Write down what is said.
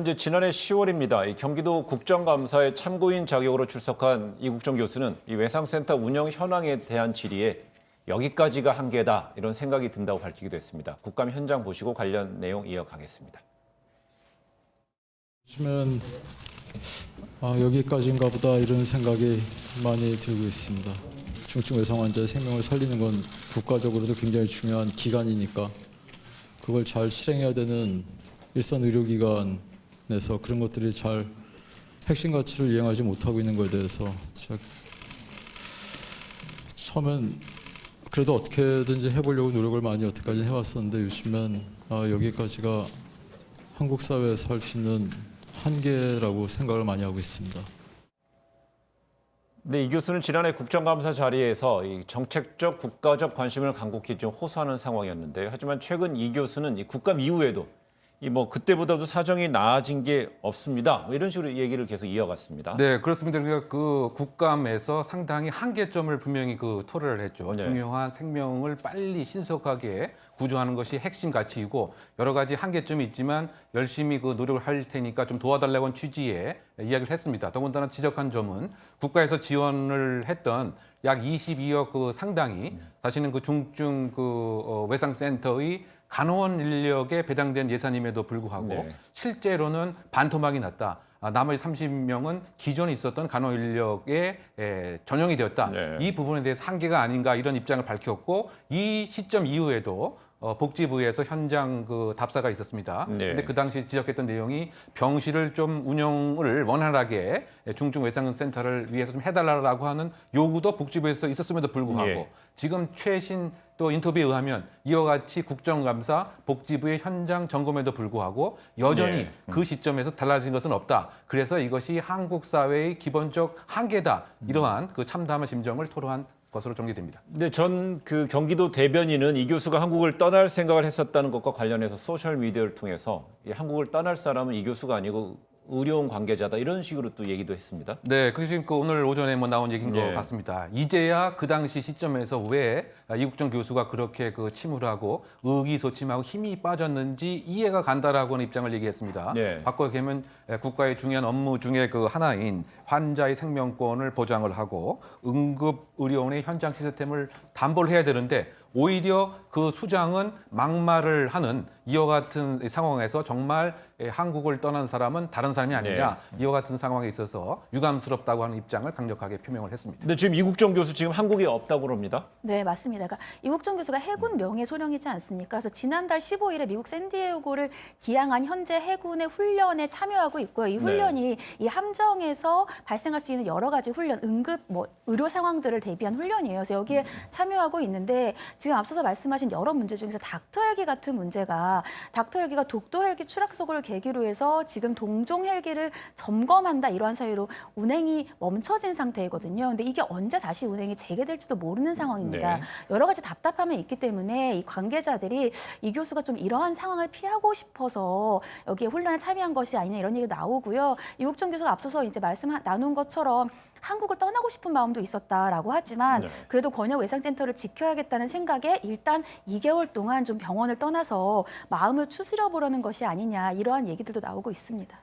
이제 지난해 10월입니다. 이 경기도 국정감사에 참고인 자격으로 출석한 이국정 교수는 이 외상센터 운영 현황에 대한 질의에 여기까지가 한계다 이런 생각이 든다고 밝히기도 했습니다. 국감 현장 보시고 관련 내용 이어가겠습니다. 요즘엔 여기까지인가 보다 이런 생각이 많이 들고 있습니다. 중증 외상 환자의 생명을 살리는 건 국가적으로도 굉장히 중요한 기간이니까 그걸 잘 실행해야 되는 일선 의료기관에서 그런 것들이 잘 핵심 가치를 이행하지 못하고 있는 것에 대해서 제가 처음엔 그래도 어떻게든지 해보려고 노력을 많이 여태까지 해왔었는데 요즘엔 여기까지가 한국 사회에서 할 수 있는 한계라고 생각을 많이 하고 있습니다. 네, 이 교수는 지난해 국정감사 자리에서 이 정책적 국가적 관심을 간곡히 좀 호소하는 상황이었는데요. 하지만 최근 이 교수는 이 국감 이후에도 그때보다도 사정이 나아진 게 없습니다. 이런 식으로 얘기를 계속 이어갔습니다. 네, 그렇습니다. 그러니까 그 국감에서 상당히 한계점을 분명히 토로를 했죠. 네. 중요한 생명을 빨리 신속하게 구조하는 것이 핵심 가치이고 여러 가지 한계점이 있지만 열심히 노력을 할 테니까 좀 도와달라는 취지의 이야기를 했습니다. 더군다나 지적한 점은 국가에서 지원을 했던 약 22억 상당이 사실은 중증 외상센터의 간호원 인력에 배당된 예산임에도 불구하고 네. 실제로는 반토막이 났다. 나머지 30명은 기존에 있었던 간호 인력에 전용이 되었다. 네. 이 부분에 대해서 한계가 아닌가 이런 입장을 밝혔고 이 시점 이후에도 복지부에서 현장 답사가 있었습니다. 네. 근데 그 당시 지적했던 내용이 병실을 좀 운영을 원활하게 중증 외상센터를 위해서 좀 해달라고 하는 요구도 복지부에서 있었음에도 불구하고 예. 지금 최신 또 인터뷰에 의하면 이와 같이 국정감사 복지부의 현장 점검에도 불구하고 여전히 예. 그 시점에서 달라진 것은 없다. 그래서 이것이 한국 사회의 기본적 한계다. 이러한 참담한 심정을 토로한 것으로 전개됩니다. 근데 전 경기도 대변인은 이 교수가 한국을 떠날 생각을 했었다는 것과 관련해서 소셜 미디어를 통해서 이 한국을 떠날 사람은 이 교수가 아니고 의료원 관계자다 이런 식으로 또 얘기도 했습니다. 네, 그게 지금 오늘 오전에 나온 얘기인 예. 것 같습니다. 이제야 그 당시 시점에서 왜 이국정 교수가 그렇게 침울하고 의기소침하고 힘이 빠졌는지 이해가 간다라고 하는 입장을 얘기했습니다. 네. 바꿔 얘기하면 국가의 중요한 업무 중에 하나인 환자의 생명권을 보장을 하고 응급의료원의 현장 시스템을 담보를 해야 되는데 오히려 그 수장은 막말을 하는 이와 같은 상황에서 정말 한국을 떠난 사람은 다른 사람이 아니냐 이와 같은 상황에 있어서 유감스럽다고 하는 입장을 강력하게 표명을 했습니다. 근데 지금 이국정 교수 지금 한국에 없다고 그럽니다. 네, 맞습니다. 그러니까 이국정 교수가 해군 명예소령이지 않습니까? 그래서 지난달 15일에 미국 샌디에고를 기항한 현재 해군의 훈련에 참여하고 있고요. 이 훈련이 이 함정에서 발생할 수 있는 여러 가지 훈련, 응급 의료 상황들을 대비한 훈련이에요. 그래서 여기에 참여하고 있는데 지금 앞서서 말씀하신 여러 문제 중에서 닥터 헬기 같은 문제가 닥터 헬기가 독도 헬기 추락사고를 계기로 해서 지금 동종 헬기를 점검한다 이러한 사유로 운행이 멈춰진 상태이거든요. 근데 이게 언제 다시 운행이 재개될지도 모르는 상황입니다. 네. 여러 가지 답답함이 있기 때문에 이 관계자들이 이 교수가 좀 이러한 상황을 피하고 싶어서 여기에 훈련에 참여한 것이 아니냐 이런 얘기도 나오고요. 이국정 교수가 앞서서 이제 나눈 것처럼 한국을 떠나고 싶은 마음도 있었다라고 하지만 네. 그래도 권역 외상센터를 지켜야겠다는 생각에 일단 2개월 동안 좀 병원을 떠나서 마음을 추스려 보려는 것이 아니냐 이러한 얘기들도 나오고 있습니다.